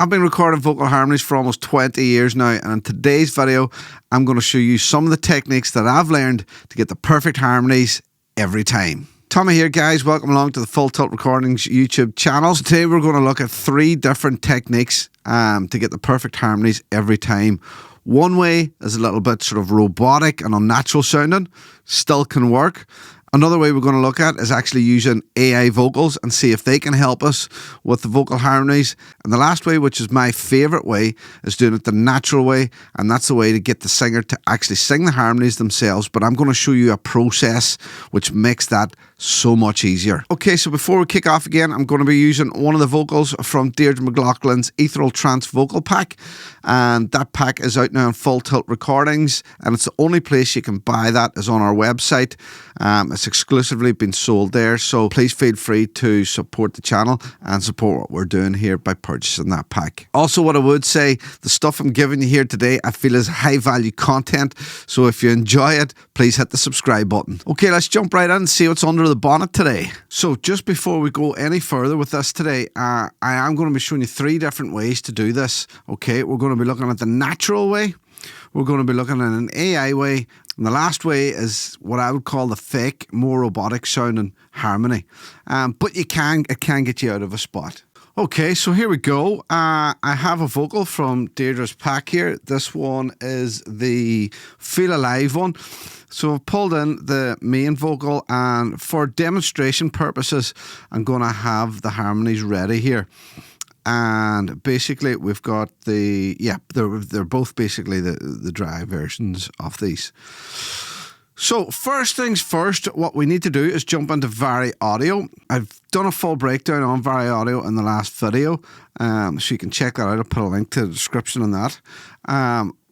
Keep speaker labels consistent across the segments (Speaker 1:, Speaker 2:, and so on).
Speaker 1: I've been recording vocal harmonies for almost 20 years now, and in today's video I'm going to show you some of the techniques that I've learned to get the perfect harmonies every time. Tommy here, guys. Welcome along to the Full Tilt Recordings YouTube channel. So today we're going to look at 3 different techniques to get the perfect harmonies every time. One way is a little bit sort of robotic and unnatural sounding, still can work. Another way we're going to look at is actually using AI vocals and see if they can help us with the vocal harmonies. And the last way, which is my favourite way, is doing it the natural way, and that's the way to get the singer to actually sing the harmonies themselves. But I'm going to show you a process which makes that so much easier. Okay, so before we kick off again, I'm going to be using one of the vocals from Deirdre McLaughlin's Ethereal Trance Vocal Pack, and that pack is out now on Full Tilt Recordings, and it's the only place you can buy that is on our website. It's exclusively been sold there, so please feel free to support the channel and support what we're doing here by purchasing that pack. Also, what I would say, the stuff I'm giving you here today I feel is high value content, so if you enjoy it, please hit the subscribe button. Okay, let's jump right in and see what's under the bonnet today. So just before we go any further with this today, I am going to be showing you 3 different ways to do this. Okay, we're going to be looking at the natural way, we're going to be looking at an AI way, and the last way is what I would call the fake, more robotic sounding harmony. But it can get you out of a spot. Okay, so here we go. I have a vocal from Deirdre's pack here. This one is the Feel Alive one. So I've pulled in the main vocal, and for demonstration purposes, I'm going to have the harmonies ready here. And basically we've got the, they're both basically the dry versions of these. So first things first, what we need to do is jump into variaudio. I've done a full breakdown on variaudio in the last video, so you can check that out. I'll put a link to the description on that.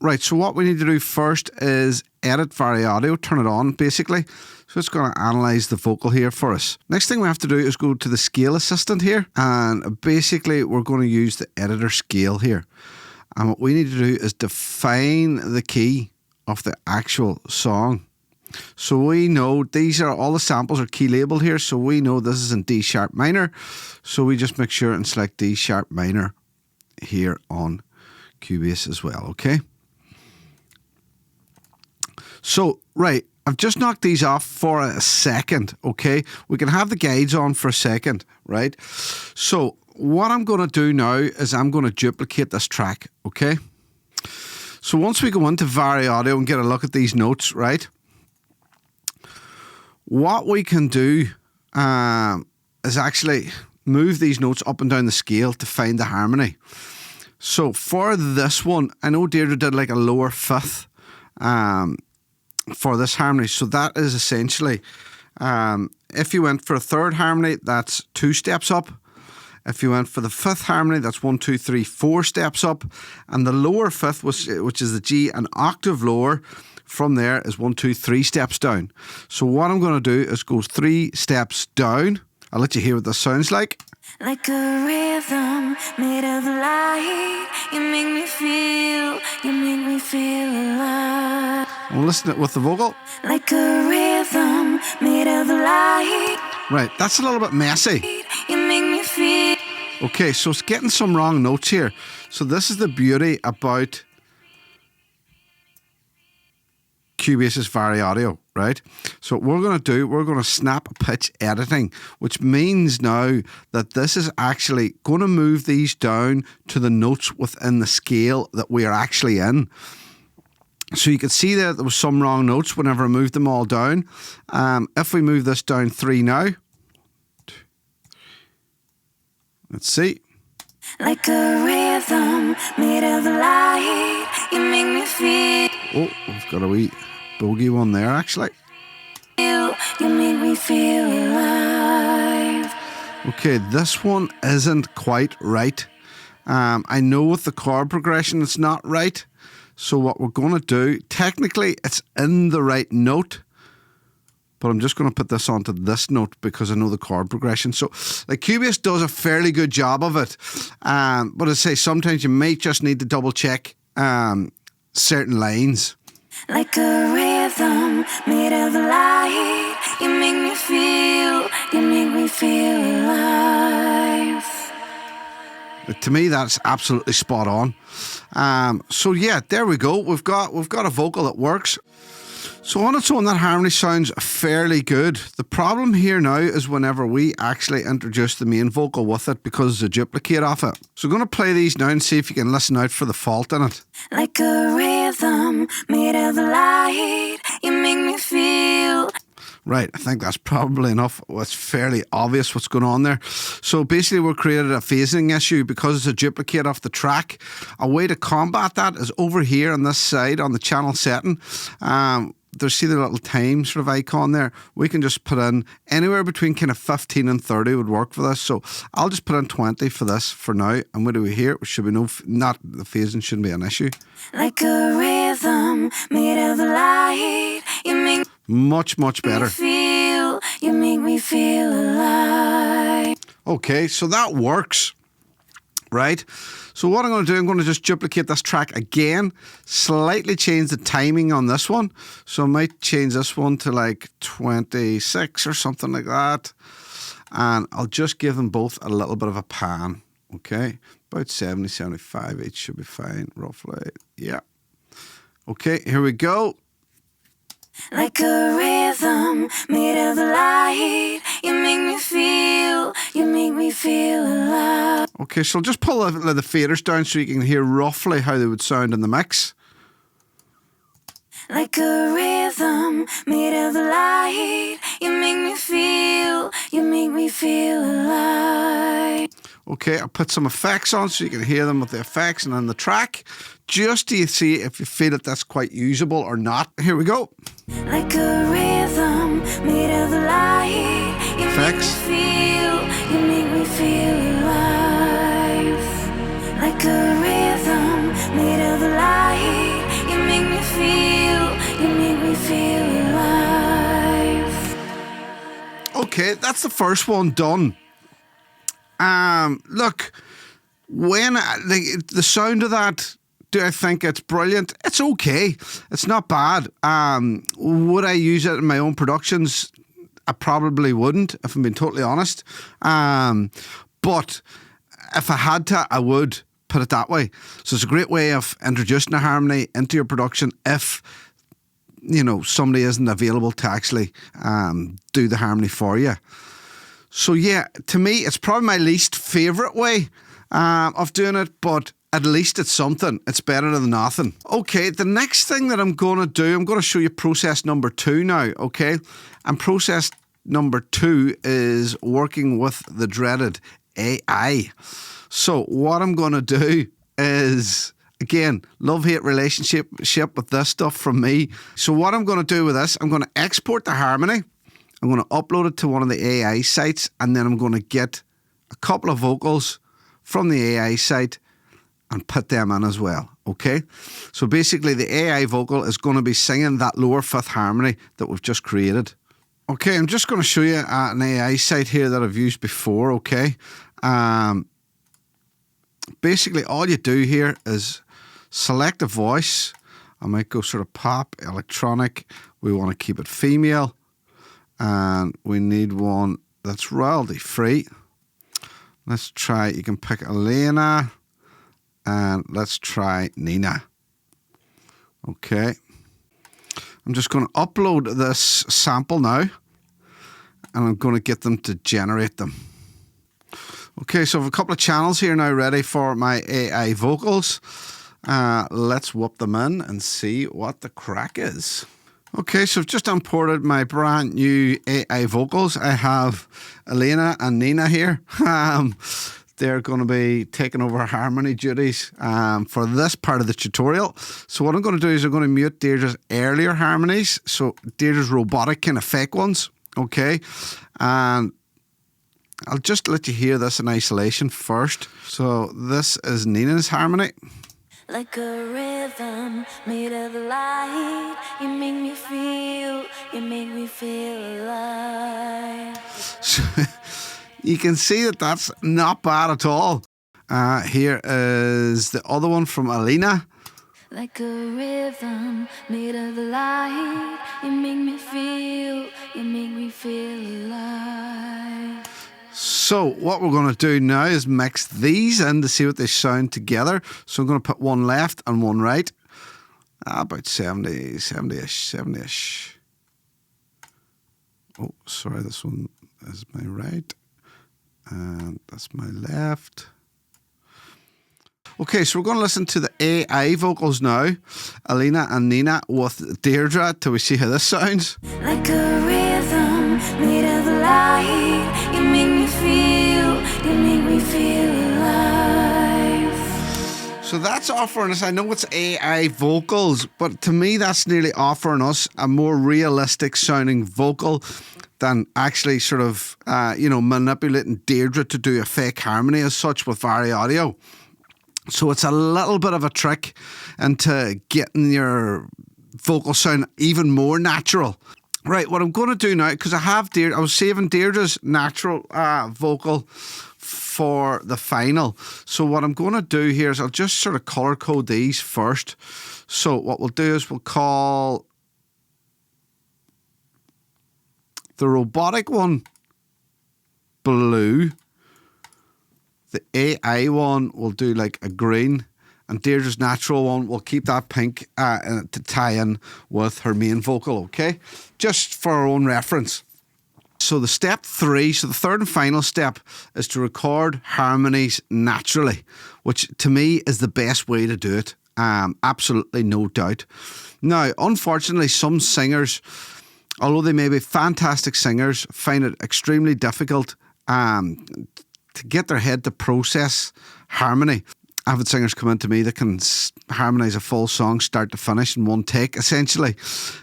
Speaker 1: Right, so what we need to do first is edit variaudio, turn it on basically. So it's going to analyze the vocal here for us. Next thing we have to do is go to the scale assistant here, and basically we're going to use the editor scale here. And what we need to do is define the key of the actual song. So we know these are all the samples are key labeled here, so we know this is in D sharp minor. So we just make sure and select D sharp minor here on Cubase as well, okay? So, right, I've just knocked these off for a second, okay? We can have the guides on for a second, right? So what I'm going to do now is I'm going to duplicate this track, okay? So once we go into variaudio and get a look at these notes, right? What we can do is actually move these notes up and down the scale to find the harmony. So for this one, I know Deirdre did like a lower fifth for this harmony. So that is essentially, if you went for a third harmony, that's 2 steps up. If you went for the 5th harmony, that's 1, 2, 3, 4 steps up. And the lower 5th, which is the G, an octave lower, from there is 1, 2, 3 steps down. So what I'm going to do is go 3 steps down. I'll let you hear what this sounds like.
Speaker 2: Like a rhythm made of light, you make me feel alive.
Speaker 1: We'll listen to it with the vocal.
Speaker 2: Like a rhythm made of light.
Speaker 1: Right, that's a little bit messy.
Speaker 2: You make me feel.
Speaker 1: Okay, so it's getting some wrong notes here. So this is the beauty about Cubase's variaudio, right? So what we're going to do, we're going to snap pitch editing, which means now that this is actually going to move these down to the notes within the scale that we are actually in. So you can see that there was some wrong notes whenever I moved them all down. If we move this down 3 now, let's see.
Speaker 2: Like a rhythm made of light, you make me feel.
Speaker 1: Oh, we've got a wee bogey one there actually.
Speaker 2: You make me feel alive.
Speaker 1: Okay, this one isn't quite right. I know with the chord progression it's not right. So what we're going to do, technically it's in the right note, but I'm just going to put this onto this note because I know the chord progression. So like Cubase does a fairly good job of it. But I say sometimes you may just need to double check certain lines.
Speaker 2: Like a rhythm made of light, you make me feel alive.
Speaker 1: To me, that's absolutely spot on. So yeah, there we go. We've got a vocal that works. So on its own, that harmony sounds fairly good. The problem here now is whenever we actually introduce the main vocal with it, because it's a duplicate of it. So I'm going to play these now and see if you can listen out for the fault in it.
Speaker 2: Like a rhythm made of light, you make me feel.
Speaker 1: Right, I think that's probably enough. It's fairly obvious what's going on there. So basically we've created a phasing issue because it's a duplicate of the track. A way to combat that is over here on this side on the channel setting. There's, see the little time sort of icon there? We can just put in anywhere between kind of 15 and 30 would work for this. So I'll just put in 20 for this for now. And what do we hear? Should be not the phasing shouldn't be an issue.
Speaker 2: Like a rhythm made of light, you make
Speaker 1: much better.
Speaker 2: You make me feel alive.
Speaker 1: Okay, so that works. Right? So what I'm going to do, I'm going to just duplicate this track again, slightly change the timing on this one. So I might change this one to like 26 or something like that. And I'll just give them both a little bit of a pan. Okay? About 70, 75 each should be fine, roughly. Yeah. Okay, here we go.
Speaker 2: Like a rhythm made of light, you make me feel alive.
Speaker 1: Okay, so I'll just pull the faders down so you can hear roughly how they would sound in the mix.
Speaker 2: Like a rhythm made of light, you make me feel alive.
Speaker 1: Okay, I'll put some effects on so you can hear them with the effects and then the track, just to see if you feel that that's quite usable or not. Here we go.
Speaker 2: Like a rhythm made of light, you
Speaker 1: effects.
Speaker 2: You make me feel alive. Like a rhythm made of light, you make me feel alive.
Speaker 1: Okay, that's the first one done. Look, when the sound of that, do I think it's brilliant? It's okay. It's not bad. Would I use it in my own productions? I probably wouldn't, if I'm being totally honest. But if I had to, I would, put it that way. So it's a great way of introducing a harmony into your production if, you know, somebody isn't available to actually do the harmony for you. So yeah, to me, it's probably my least favourite way of doing it, but at least it's something. It's better than nothing. Okay, the next thing that I'm going to do, I'm going to show you process number 2 now, okay? And process number 2 is working with the dreaded AI. So what I'm going to do is, again, love-hate relationship with this stuff from me. So what I'm going to do with this, I'm going to export the harmony. I'm going to upload it to one of the AI sites, and then I'm going to get a couple of vocals from the AI site and put them in as well, okay? So basically the AI vocal is going to be singing that lower fifth harmony that we've just created. Okay, I'm just going to show you an AI site here that I've used before, okay? Basically all you do here is select a voice. I might go sort of pop, electronic. We want to keep it female. And we need one that's royalty free. Let's try, you can pick Elena. And let's try Nina. Okay. I'm just going to upload this sample now. And I'm going to get them to generate them. Okay, so I have a couple of channels here now ready for my AI vocals. Let's whoop them in and see what the crack is. Okay, so I've just imported my brand new AI vocals. I have Elena and Nina here. They're going to be taking over harmony duties for this part of the tutorial. So what I'm going to do is I'm going to mute Deirdre's earlier harmonies. So Deirdre's robotic kind of fake ones. Okay. And I'll just let you hear this in isolation first. So this is Nina's harmony.
Speaker 2: Like a rhythm made of light, you make me feel alive.
Speaker 1: So, you can see that that's not bad at all. Here is the other one from Alina.
Speaker 2: Like a rhythm made of light, you make me feel alive.
Speaker 1: So what we're going to do now is mix these in to see what they sound together. So I'm going to put one left and one right. About 70-ish. Oh, sorry, this one is my right. And that's my left. Okay, so we're going to listen to the AI vocals now. Alina and Nina with Deirdre till we see how this sounds.
Speaker 2: Like a rhythm made of light, you make me feel alive.
Speaker 1: So that's offering us, I know it's AI vocals, but to me that's nearly offering us a more realistic sounding vocal than actually sort of, manipulating Deirdre to do a fake harmony as such with variaudio. So it's a little bit of a trick into getting your vocal sound even more natural. Right, what I'm going to do now, because I was saving Deirdre's natural vocal for the final. So what I'm going to do here is I'll just sort of colour code these first. So what we'll do is we'll call the robotic one blue. The AI one will do like a green, and Deirdre's natural one will keep that pink to tie in with her main vocal, okay? Just for our own reference. So the step 3, so the third and final step is to record harmonies naturally, which to me is the best way to do it. Absolutely no doubt. Now, unfortunately, some singers, although they may be fantastic singers, find it extremely difficult to get their head to process harmony. I've had singers come into me that can harmonise a full song start to finish in one take, essentially.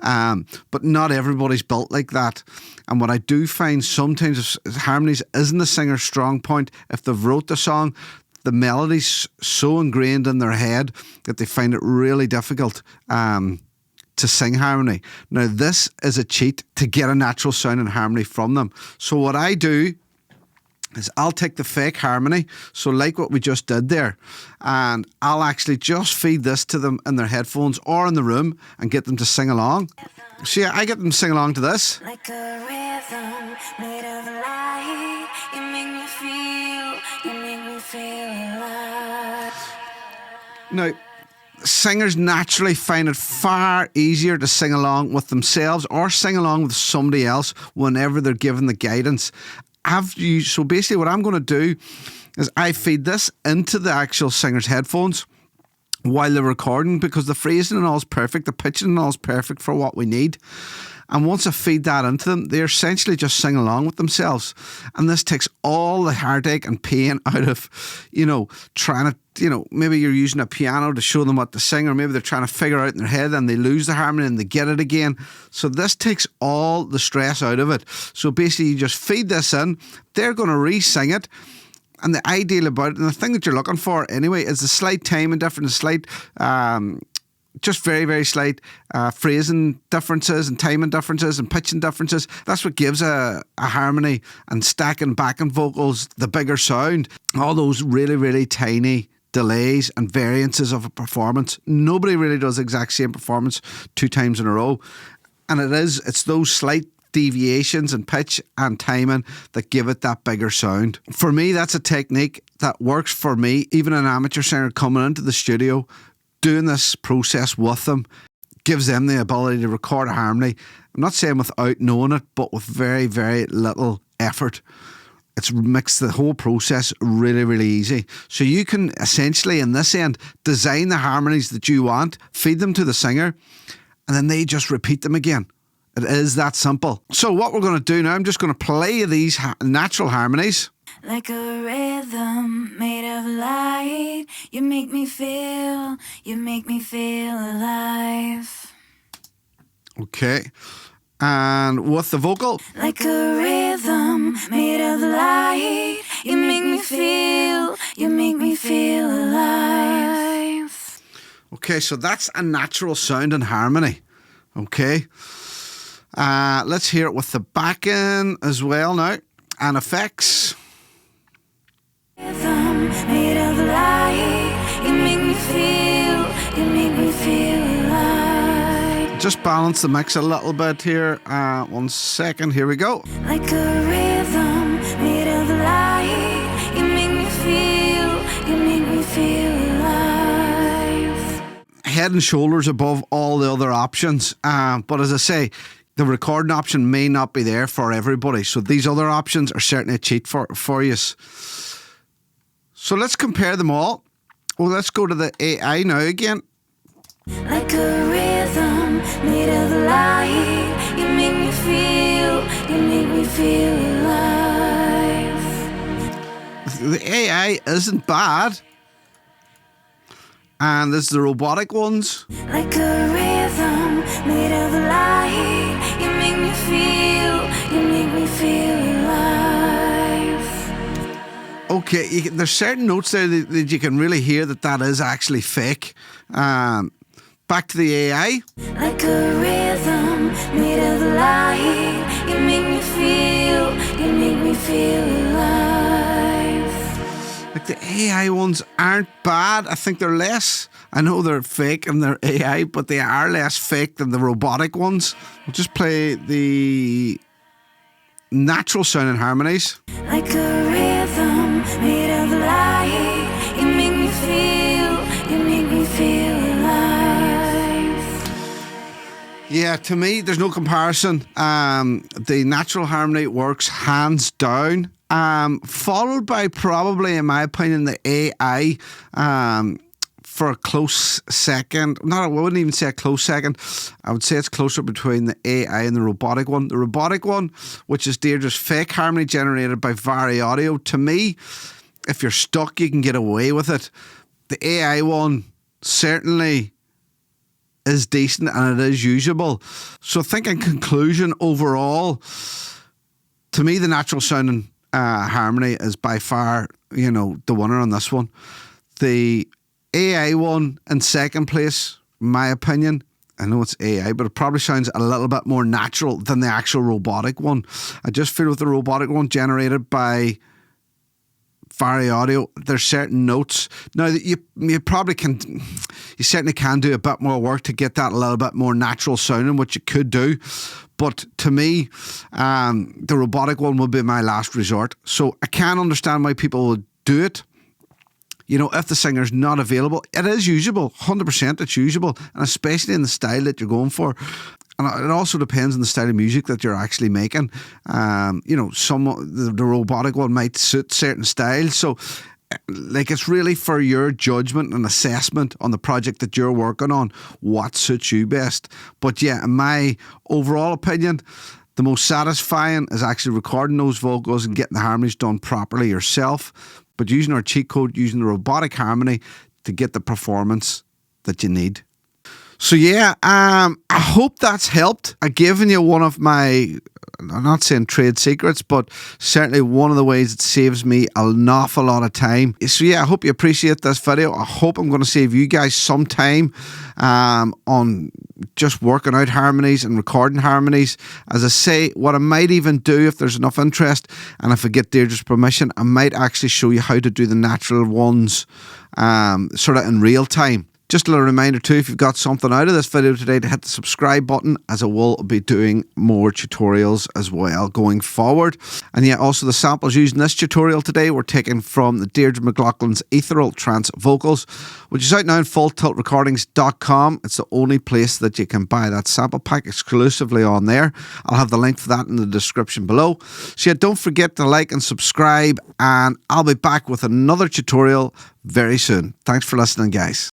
Speaker 1: But not everybody's built like that. And what I do find sometimes, if harmonies isn't a singer's strong point, if they've wrote the song, the melody's so ingrained in their head that they find it really difficult to sing harmony. Now, this is a cheat to get a natural sound and harmony from them. So what I do is I'll take the fake harmony, so like what we just did there, and I'll actually just feed this to them in their headphones or in the room and get them to sing along. So yeah, I get them to sing along to this.
Speaker 2: Like a rhythm made of light, you make me feel alive.
Speaker 1: Now, singers naturally find it far easier to sing along with themselves or sing along with somebody else whenever they're given the guidance. So basically what I'm going to do is I feed this into the actual singer's headphones while they're recording, because the phrasing and all is perfect, the pitching and all is perfect for what we need. And once I feed that into them, they essentially just sing along with themselves. And this takes all the heartache and pain out of, trying to, maybe you're using a piano to show them what to sing, or maybe they're trying to figure out in their head and they lose the harmony and they get it again. So this takes all the stress out of it. So basically you just feed this in, they're going to re-sing it. And the ideal about it, and the thing that you're looking for anyway, is the slight timing difference, slight just very, very slight phrasing differences and timing differences and pitching differences. That's what gives a harmony and stacking backing vocals the bigger sound. All those really, really tiny delays and variances of a performance. Nobody really does the exact same performance 2 times in a row. And it's those slight deviations in pitch and timing that give it that bigger sound. For me, that's a technique that works for me. Even an amateur singer coming into the studio, doing this process with them, gives them the ability to record a harmony. I'm not saying without knowing it, but with very, very little effort. It's makes the whole process really, really easy. So you can essentially, in this end, design the harmonies that you want, feed them to the singer, and then they just repeat them again. It is that simple. So what we're going to do now, I'm just going to play these natural harmonies.
Speaker 2: Like a rhythm made of light, you make me feel alive.
Speaker 1: Okay. And with the vocal.
Speaker 2: Like a rhythm made of light, you make me feel alive.
Speaker 1: Okay, so that's a natural sound and harmony. Okay. Let's hear it with the backing as well now. And effects.
Speaker 2: Rhythm made of light, you make me feel alive.
Speaker 1: Just balance the mix a little bit here. 1 second, here we go.
Speaker 2: Like a rhythm made of light.
Speaker 1: head and shoulders above all the other options. But as I say, the recording option may not be there for everybody. So these other options are certainly a cheat for you. So let's compare them all. Well, let's go to the AI now again.
Speaker 2: Like a rhythm made of light, you make me feel alive.
Speaker 1: The AI isn't bad. And there's the robotic ones.
Speaker 2: Like a rhythm made of light, you make me feel alive.
Speaker 1: Okay, there's certain notes there that you can really hear that is actually fake. Back to the AI.
Speaker 2: Like a rhythm made of light, you make me feel alive.
Speaker 1: Like the AI ones aren't bad. I think they're less. I know they're fake and they're AI, but they are less fake than the robotic ones. We'll just play the natural sounding harmonies.
Speaker 2: Like a rhythm made of light, you make me feel alive.
Speaker 1: Yeah, to me, there's no comparison. The natural harmony works hands down. Followed by probably, in my opinion, the AI for a close second. I wouldn't even say a close second. I would say it's closer between the AI and the robotic one. The robotic one, which is Deirdre's fake harmony generated by variaudio. To me, if you're stuck, you can get away with it. The AI one certainly is decent and it is usable. So I think in conclusion, overall, to me, the natural sounding harmony is by far, the winner on this one. The AI one in second place, in my opinion. I know it's AI, but it probably sounds a little bit more natural than the actual robotic one. I just feel with the robotic one generated by variaudio, there's certain notes. Now, you probably can, you certainly can do a bit more work to get that a little bit more natural sounding, which you could do. But to me, the robotic one would be my last resort. So I can understand why people would do it. If the singer's not available, it is usable. 100% it's usable. And especially in the style that you're going for. And it also depends on the style of music that you're actually making. The robotic one might suit certain styles. So, it's really for your judgment and assessment on the project that you're working on, what suits you best. But yeah, in my overall opinion, the most satisfying is actually recording those vocals and getting the harmonies done properly yourself. But using our cheat code, using the robotic harmony to get the performance that you need. So yeah, I hope that's helped. I've given you one of my, I'm not saying trade secrets, but certainly one of the ways it saves me an awful lot of time. So yeah, I hope you appreciate this video. I hope I'm going to save you guys some time on just working out harmonies and recording harmonies. As I say, what I might even do if there's enough interest and if I get Deirdre's permission, I might actually show you how to do the natural ones sort of in real time. Just a little reminder too, if you've got something out of this video today, to hit the subscribe button, as I will be doing more tutorials as well going forward. And yeah, also the samples used in this tutorial today were taken from the Deirdre McLaughlin's Ethereal Trance Vocals, which is out now on fulltiltrecordings.com. It's the only place that you can buy that sample pack exclusively on there. I'll have the link for that in the description below. So yeah, don't forget to like and subscribe, and I'll be back with another tutorial very soon. Thanks for listening, guys.